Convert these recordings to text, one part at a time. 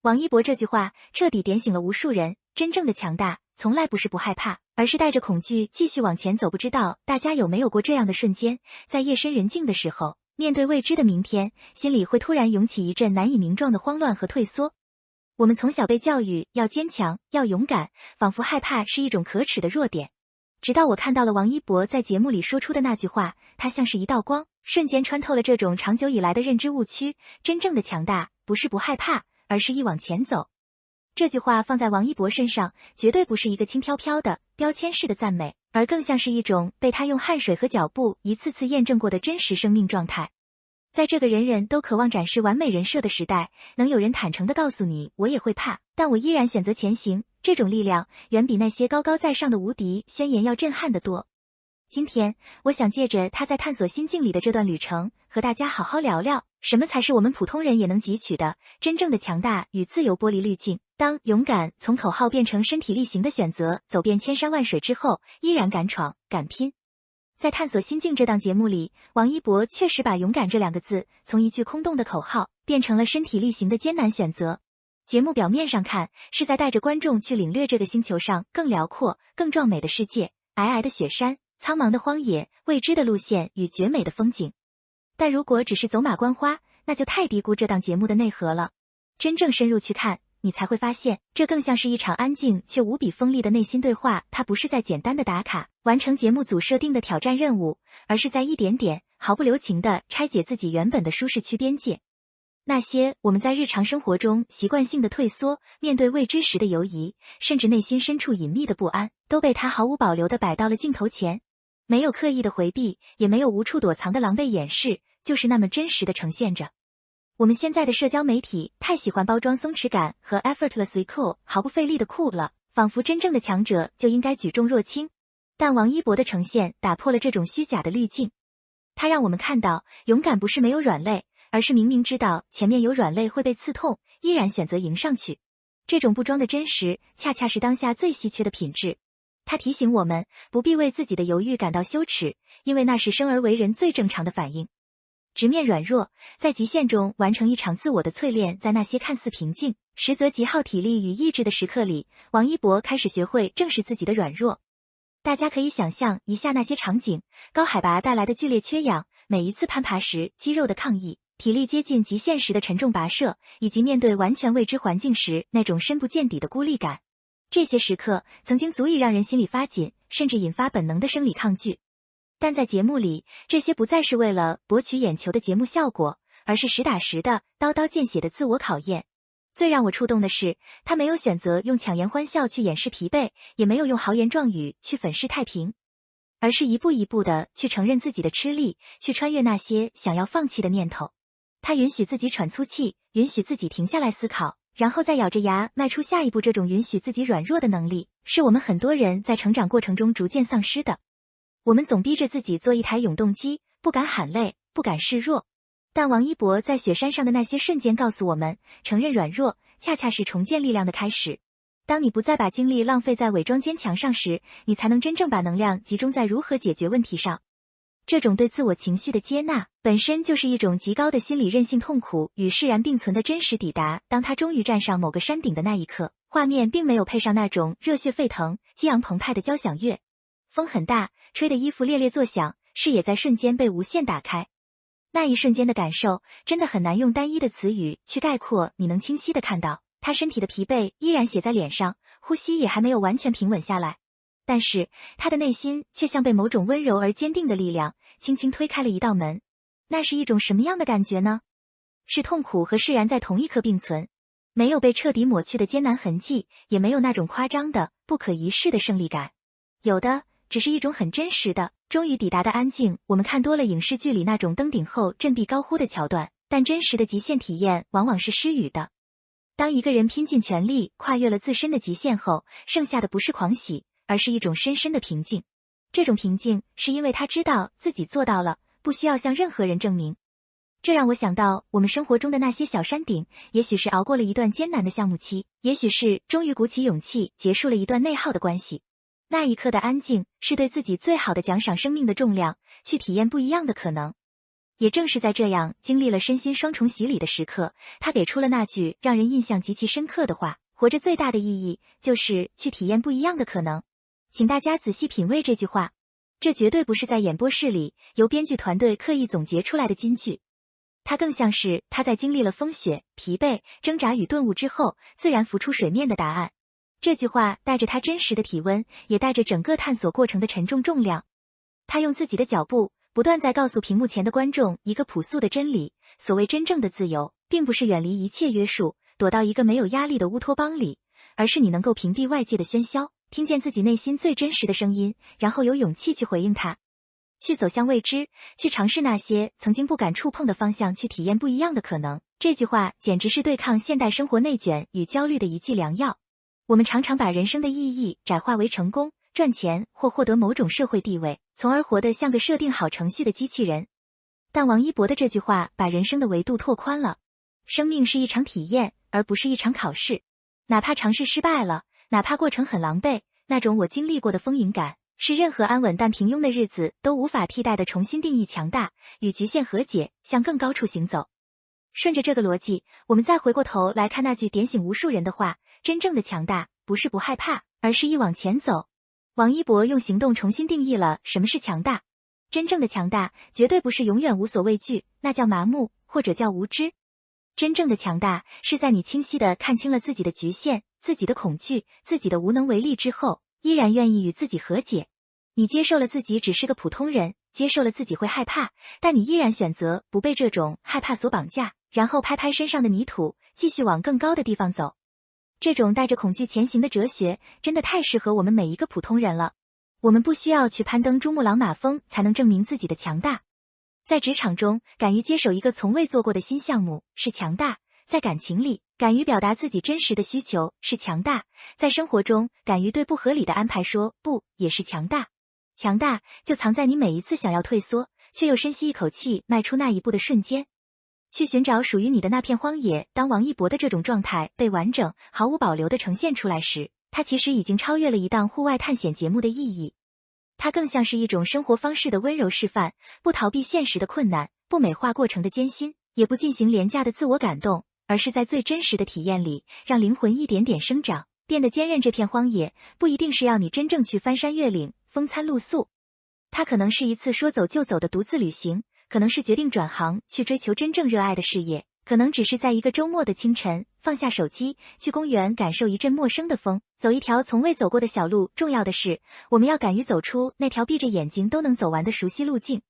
王一博这句话彻底点醒了无数人，真正的强大从来不是不害怕，而是带着恐惧继续往前走。不知道大家有没有过这样的瞬间，在夜深人静的时候，面对未知的明天，心里会突然涌起一阵难以名状的慌乱和退缩。我们从小被教育要坚强，要勇敢，仿佛害怕是一种可耻的弱点。直到我看到了王一博在节目里说出的那句话，它像是一道光，瞬间穿透了这种长久以来的认知误区。真正的强大不是不害怕，而是一往前走。这句话放在王一博身上，绝对不是一个轻飘飘的标签式的赞美，而更像是一种被他用汗水和脚步一次次验证过的真实生命状态。在这个人人都渴望展示完美人设的时代，能有人坦诚地告诉你，我也会怕，但我依然选择前行，这种力量远比那些高高在上的无敌宣言要震撼得多。今天，我想借着他在探索心境里的这段旅程，和大家好好聊聊，什么才是我们普通人也能汲取的真正的强大与自由剥离滤镜。当勇敢从口号变成身体力行的选择，走遍千山万水之后，依然敢闯敢拼。在探索心境这档节目里，王一博确实把勇敢这两个字从一句空洞的口号变成了身体力行的艰难选择。节目表面上看是在带着观众去领略这个星球上更辽阔更壮美的世界，皑皑的雪山，苍茫的荒野，未知的路线与绝美的风景。但如果只是走马观花，那就太低估这档节目的内核了。真正深入去看，你才会发现，这更像是一场安静却无比锋利的内心对话。它不是在简单的打卡完成节目组设定的挑战任务，而是在一点点毫不留情地拆解自己原本的舒适区边界。那些我们在日常生活中习惯性的退缩，面对未知时的犹疑，甚至内心深处隐秘的不安，都被他毫无保留地摆到了镜头前。没有刻意的回避，也没有无处躲藏的狼狈掩饰，就是那么真实地呈现着。我们现在的社交媒体太喜欢包装松弛感和 effortlessly cool， 毫不费力的酷了，仿佛真正的强者就应该举重若轻。但王一博的呈现打破了这种虚假的滤镜，他让我们看到，勇敢不是没有软肋，而是明明知道前面有软肋会被刺痛，依然选择迎上去。这种不装的真实，恰恰是当下最稀缺的品质。他提醒我们，不必为自己的犹豫感到羞耻，因为那是生而为人最正常的反应。直面软弱，在极限中完成一场自我的淬炼，在那些看似平静，实则极耗体力与意志的时刻里，王一博开始学会正视自己的软弱。大家可以想象一下那些场景，高海拔带来的剧烈缺氧，每一次攀爬时肌肉的抗议，体力接近极限时的沉重跋涉，以及面对完全未知环境时那种深不见底的孤立感。这些时刻曾经足以让人心里发紧，甚至引发本能的生理抗拒。但在节目里，这些不再是为了博取眼球的节目效果，而是实打实的、刀刀见血的自我考验。最让我触动的是，他没有选择用强颜欢笑去掩饰疲惫，也没有用豪言壮语去粉饰太平，而是一步一步的去承认自己的吃力，去穿越那些想要放弃的念头。他允许自己喘粗气，允许自己停下来思考，然后再咬着牙迈出下一步。这种允许自己软弱的能力，是我们很多人在成长过程中逐渐丧失的。我们总逼着自己做一台永动机，不敢喊累，不敢示弱。但王一博在雪山上的那些瞬间告诉我们，承认软弱，恰恰是重建力量的开始。当你不再把精力浪费在伪装坚强上时，你才能真正把能量集中在如何解决问题上。这种对自我情绪的接纳，本身就是一种极高的心理韧性。痛苦与释然并存的真实抵达。当他终于站上某个山顶的那一刻，画面并没有配上那种热血沸腾、激昂澎湃的交响乐。风很大，吹得衣服猎猎作响，视野在瞬间被无限打开。那一瞬间的感受，真的很难用单一的词语去概括。你能清晰地看到，他身体的疲惫依然写在脸上，呼吸也还没有完全平稳下来。但是，他的内心却像被某种温柔而坚定的力量轻轻推开了一道门。那是一种什么样的感觉呢？是痛苦和释然在同一刻并存，没有被彻底抹去的艰难痕迹，也没有那种夸张的、不可一世的胜利感。有的只是一种很真实的、终于抵达的安静。我们看多了影视剧里那种登顶后振臂高呼的桥段，但真实的极限体验往往是失语的。当一个人拼尽全力跨越了自身的极限后，剩下的不是狂喜，而是一种深深的平静。这种平静是因为他知道自己做到了，不需要向任何人证明。这让我想到我们生活中的那些小山顶，也许是熬过了一段艰难的项目期，也许是终于鼓起勇气结束了一段内耗的关系。那一刻的安静，是对自己最好的奖赏，生命的重量，去体验不一样的可能。也正是在这样经历了身心双重洗礼的时刻，他给出了那句让人印象极其深刻的话：活着最大的意义，就是去体验不一样的可能。请大家仔细品味这句话，这绝对不是在演播室里由编剧团队刻意总结出来的金句，它更像是他在经历了风雪、疲惫、挣扎与顿悟之后，自然浮出水面的答案。这句话带着他真实的体温，也带着整个探索过程的沉重重量。他用自己的脚步，不断在告诉屏幕前的观众一个朴素的真理：所谓真正的自由，并不是远离一切约束，躲到一个没有压力的乌托邦里，而是你能够屏蔽外界的喧嚣，听见自己内心最真实的声音，然后有勇气去回应它，去走向未知，去尝试那些曾经不敢触碰的方向，去体验不一样的可能。这句话简直是对抗现代生活内卷与焦虑的一剂良药。我们常常把人生的意义窄化为成功、赚钱或获得某种社会地位，从而活得像个设定好程序的机器人。但王一博的这句话把人生的维度拓宽了。生命是一场体验，而不是一场考试。哪怕尝试失败了，哪怕过程很狼狈，那种我经历过的丰盈感，是任何安稳但平庸的日子都无法替代的重新定义强大，与局限和解，向更高处行走。顺着这个逻辑，我们再回过头来看那句点醒无数人的话：真正的强大，不是不害怕，而是一往前走。王一博用行动重新定义了什么是强大。真正的强大，绝对不是永远无所畏惧，那叫麻木，或者叫无知。真正的强大，是在你清晰地看清了自己的局限、自己的恐惧、自己的无能为力之后，依然愿意与自己和解。你接受了自己只是个普通人，接受了自己会害怕，但你依然选择不被这种害怕所绑架，然后拍拍身上的泥土，继续往更高的地方走。这种带着恐惧前行的哲学，真的太适合我们每一个普通人了。我们不需要去攀登珠穆朗玛峰才能证明自己的强大。在职场中，敢于接手一个从未做过的新项目是强大；在感情里，敢于表达自己真实的需求是强大；在生活中，敢于对不合理的安排说不也是强大。强大就藏在你每一次想要退缩，却又深吸一口气迈出那一步的瞬间。去寻找属于你的那片荒野。当王一博的这种状态被完整、毫无保留地呈现出来时，它其实已经超越了一档户外探险节目的意义。它更像是一种生活方式的温柔示范，不逃避现实的困难，不美化过程的艰辛，也不进行廉价的自我感动，而是在最真实的体验里，让灵魂一点点生长，变得坚韧。这片荒野不一定是要你真正去翻山越岭、风餐露宿，它可能是一次说走就走的独自旅行，可能是决定转行去追求真正热爱的事业，可能只是在一个周末的清晨，放下手机，去公园感受一阵陌生的风，走一条从未走过的小路。重要的是，我们要敢于走出那条闭着眼睛都能走完的熟悉路径，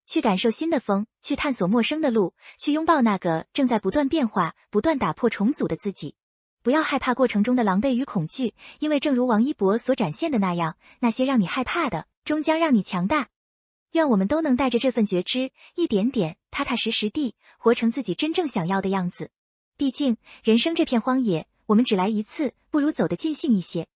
去感受新的风，去探索陌生的路，去拥抱那个正在不断变化、不断打破重组的自己。不要害怕过程中的狼狈与恐惧，因为正如王一博所展现的那样，那些让你害怕的，终将让你强大。愿我们都能带着这份觉知，一点点踏踏实实地活成自己真正想要的样子。毕竟，人生这片荒野，我们只来一次，不如走得尽兴一些。